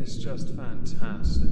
It's just fantastic.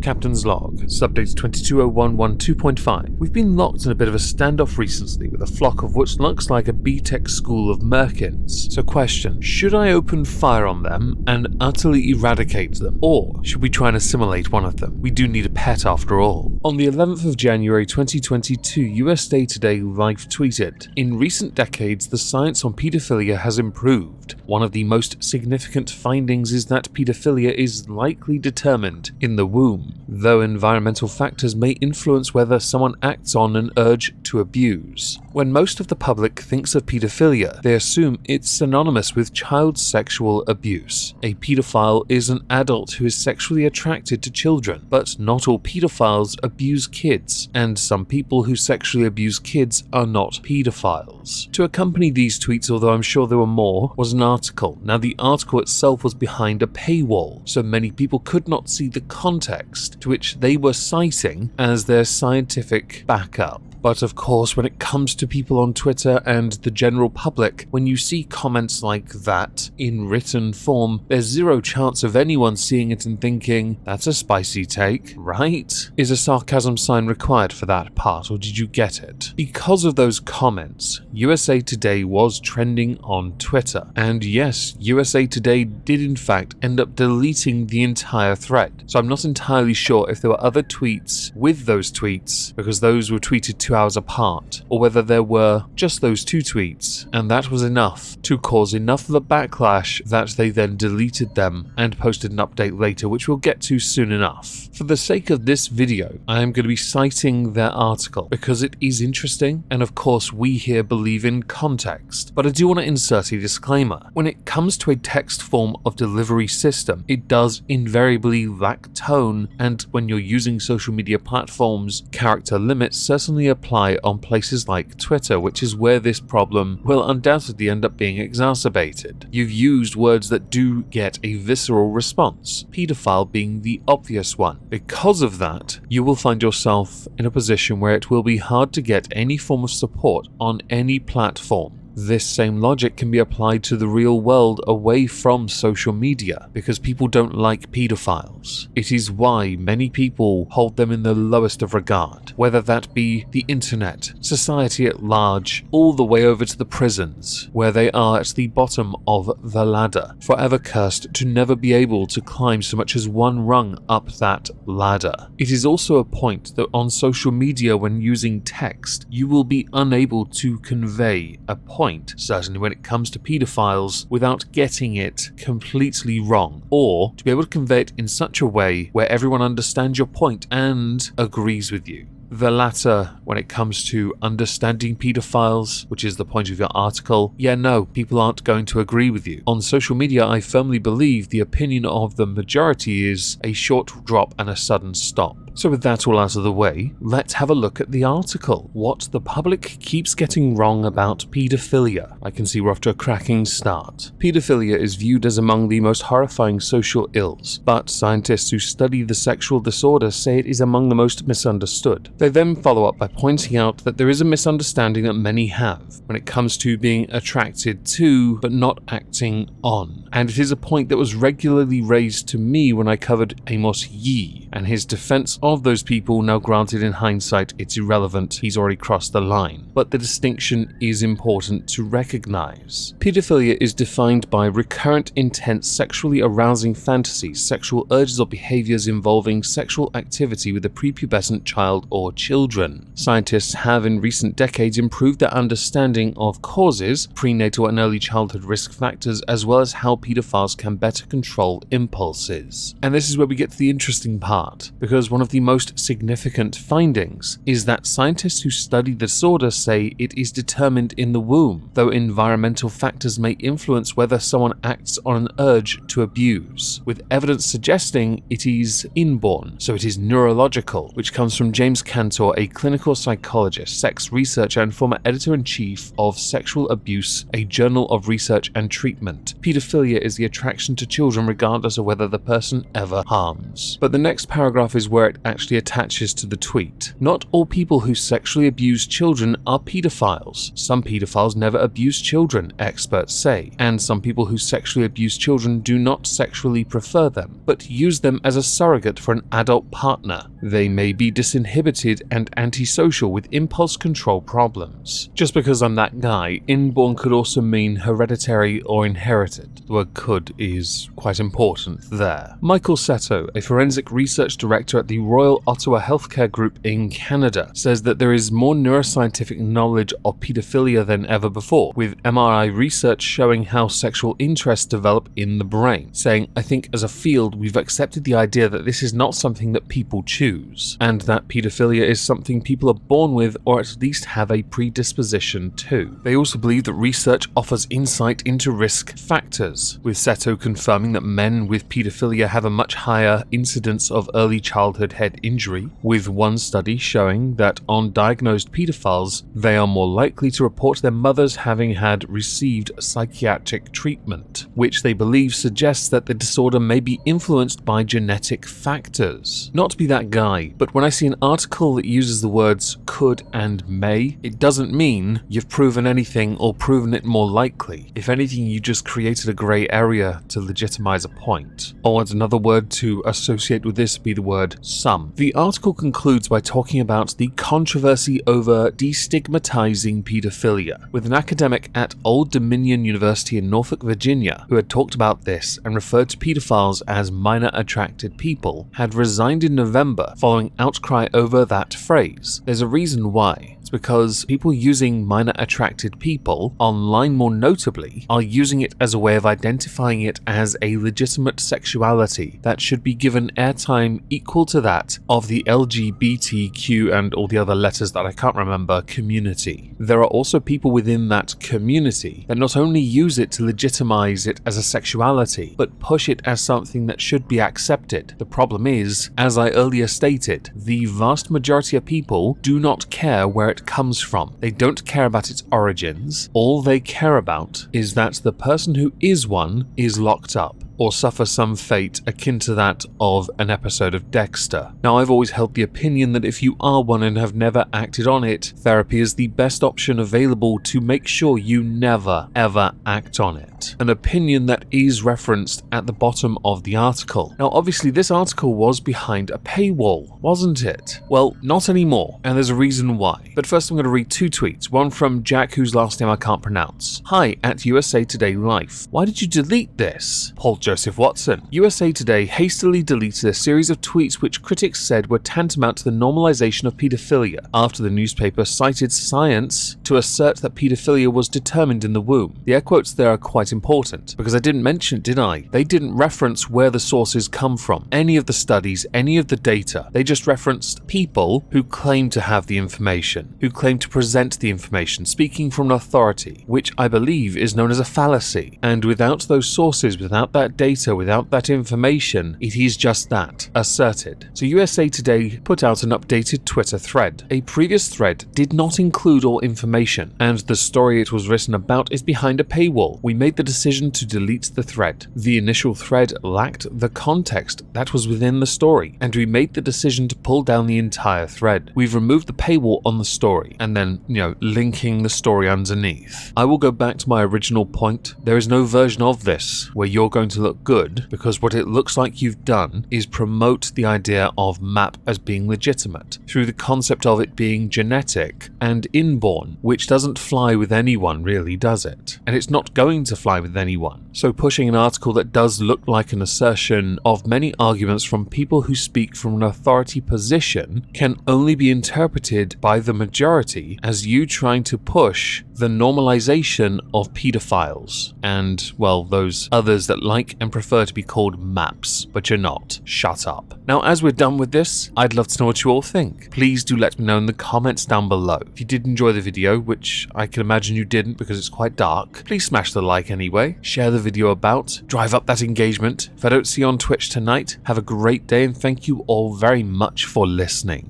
Captain's Log, Subdates 220112.5. We've been locked in a bit of a standoff recently with a flock of what looks like a B-Tech school of merkins. So question, should I open fire on them and utterly eradicate them? Or should we try and assimilate one of them? We do need a pet after all. On the 11th of January 2022, USA Today live tweeted, "In recent decades, the science on pedophilia has improved. One of the most significant findings is that pedophilia is likely determined in the womb, though environmental factors may influence whether someone acts on an urge to abuse. When most of the public thinks of pedophilia, they assume it's synonymous with child sexual abuse. A pedophile is an adult who is sexually attracted to children, but not all pedophiles abuse kids, and some people who sexually abuse kids are not pedophiles." To accompany these tweets, although I'm sure there were more, was an article. Now the article itself was behind a paywall, so many people could not see the context to which they were citing as their scientific backup. But of course, when it comes to people on Twitter and the general public, when you see comments like that in written form, there's zero chance of anyone seeing it and thinking, that's a spicy take, right? Is a sarcasm sign required for that part, or did you get it? Because of those comments, USA Today was trending on Twitter. And yes, USA Today did in fact end up deleting the entire thread. So I'm not entirely sure if there were other tweets with those tweets, because those were tweeted 2 hours apart, or whether there were just those 2 tweets, and that was enough to cause enough of a backlash that they then deleted them and posted an update later, which we'll get to soon enough. For the sake of this video, I am going to be citing their article because it is interesting, and of course we here believe in context, but I do want to insert a disclaimer. When it comes to a text form of delivery system, it does invariably lack tone, and when you're using social media platforms, character limits certainly apply on places like Twitter, which is where this problem will undoubtedly end up being exacerbated. You've used words that do get a visceral response, pedophile being the obvious one. Because of that, you will find yourself in a position where it will be hard to get any form of support on any platform. This same logic can be applied to the real world away from social media, because people don't like pedophiles. It is why many people hold them in the lowest of regard, whether that be the internet, society at large, all the way over to the prisons, where they are at the bottom of the ladder, forever cursed to never be able to climb so much as one rung up that ladder. It is also a point that on social media, when using text, you will be unable to convey a point, certainly when it comes to pedophiles, without getting it completely wrong, or to be able to convey it in such a way where everyone understands your point and agrees with you. The latter, when it comes to understanding pedophiles, which is the point of your article, yeah, no, people aren't going to agree with you. On social media, I firmly believe the opinion of the majority is a short drop and a sudden stop. So with that all out of the way, let's have a look at the article. What the public keeps getting wrong about pedophilia. I can see we're off to a cracking start. Pedophilia is viewed as among the most horrifying social ills, but scientists who study the sexual disorder say it is among the most misunderstood. They then follow up by pointing out that there is a misunderstanding that many have when it comes to being attracted to, but not acting on. And it is a point that was regularly raised to me when I covered Amos Yee and his defense of those people. Now granted, in hindsight it's irrelevant, he's already crossed the line, but the distinction is important to recognize. Pedophilia is defined by recurrent, intense, sexually arousing fantasies, sexual urges or behaviors involving sexual activity with a prepubescent child or children. Scientists have in recent decades improved their understanding of causes, prenatal and early childhood risk factors, as well as how pedophiles can better control impulses. And this is where we get to the interesting part, because one of the most significant findings is that scientists who study the disorder say it is determined in the womb, though environmental factors may influence whether someone acts on an urge to abuse, with evidence suggesting it is inborn, so it is neurological, which comes from James Cantor, a clinical psychologist, sex researcher, and former editor-in-chief of Sexual Abuse, a journal of research and treatment. Pedophilia is the attraction to children regardless of whether the person ever harms. But the next paragraph is where it actually attaches to the tweet. Not all people who sexually abuse children are pedophiles. Some pedophiles never abuse children, experts say, and some people who sexually abuse children do not sexually prefer them, but use them as a surrogate for an adult partner. They may be disinhibited and antisocial with impulse control problems. Just because I'm that guy, inborn could also mean hereditary or inherited. The word could is quite important there. Michael Seto, a forensic research director at the Royal Ottawa Healthcare Group in Canada, says that there is more neuroscientific knowledge of pedophilia than ever before, with MRI research showing how sexual interests develop in the brain, saying, "I think as a field we've accepted the idea that this is not something that people choose, and that pedophilia is something people are born with or at least have a predisposition to." They also believe that research offers insight into risk factors, with Seto confirming that men with pedophilia have a much higher incidence of early childhood head injury, with one study showing that on diagnosed pedophiles, they are more likely to report their mothers having had received psychiatric treatment, which they believe suggests that the disorder may be influenced by genetic factors. Not to be that guy, but when I see an article that uses the words could and may, it doesn't mean you've proven anything or proven it more likely. If anything, you just created a grey area to legitimize a point. Or as another word to associate with this be the word some. The article concludes by talking about the controversy over destigmatizing pedophilia, with an academic at Old Dominion University in Norfolk, Virginia, who had talked about this and referred to pedophiles as minor attracted people, had resigned in November following outcry over that phrase. There's a reason why. It's because people using minor attracted people, online more notably, are using it as a way of identifying it as a legitimate sexuality that should be given airtime equal to that of the LGBTQ and all the other letters that I can't remember community. There are also people within that community that not only use it to legitimize it as a sexuality, but push it as something that should be accepted. The problem is, as I earlier stated, the vast majority of people do not care where it comes from. They don't care about its origins. All they care about is that the person who is one is locked up, or suffer some fate akin to that of an episode of Dexter. Now, I've always held the opinion that if you are one and have never acted on it, therapy is the best option available to make sure you never, ever act on it. An opinion that is referenced at the bottom of the article. Now, obviously, this article was behind a paywall, wasn't it? Well, not anymore, and there's a reason why. But first, I'm going to read two tweets, one from Jack, whose last name I can't pronounce. "Hi, at USA Today Life. Why did you delete this?" Paul Joseph Watson. USA Today hastily deleted a series of tweets which critics said were tantamount to the normalization of pedophilia after the newspaper cited science to assert that pedophilia was determined in the womb. The air quotes there are quite important, because I didn't mention it, did I? They didn't reference where the sources come from, any of the studies, any of the data. They just referenced people who claim to have the information, who claim to present the information, speaking from an authority, which I believe is known as a fallacy. And without those sources, without that data, without that information, it is just that, asserted. So USA Today put out an updated Twitter thread. A previous thread did not include all information, and the story it was written about is behind a paywall. We made the decision to delete the thread. The initial thread lacked the context that was within the story, and we made the decision to pull down the entire thread. We've removed the paywall on the story, and then, linking the story underneath. I will go back to my original point. There is no version of this where you're going to look good, because what it looks like you've done is promote the idea of MAP as being legitimate through the concept of it being genetic and inborn, which doesn't fly with anyone really, does it? And it's not going to fly with anyone. So pushing an article that does look like an assertion of many arguments from people who speak from an authority position can only be interpreted by the majority as you trying to push the normalization of pedophiles and, well, those others that like and prefer to be called MAPs, but you're not. Shut up. Now, as we're done with this, I'd love to know what you all think. Please do let me know in the comments down below. If you did enjoy the video, which I can imagine you didn't because it's quite dark, please smash the like anyway, share the video about, drive up that engagement. If I don't see you on Twitch tonight, have a great day and thank you all very much for listening.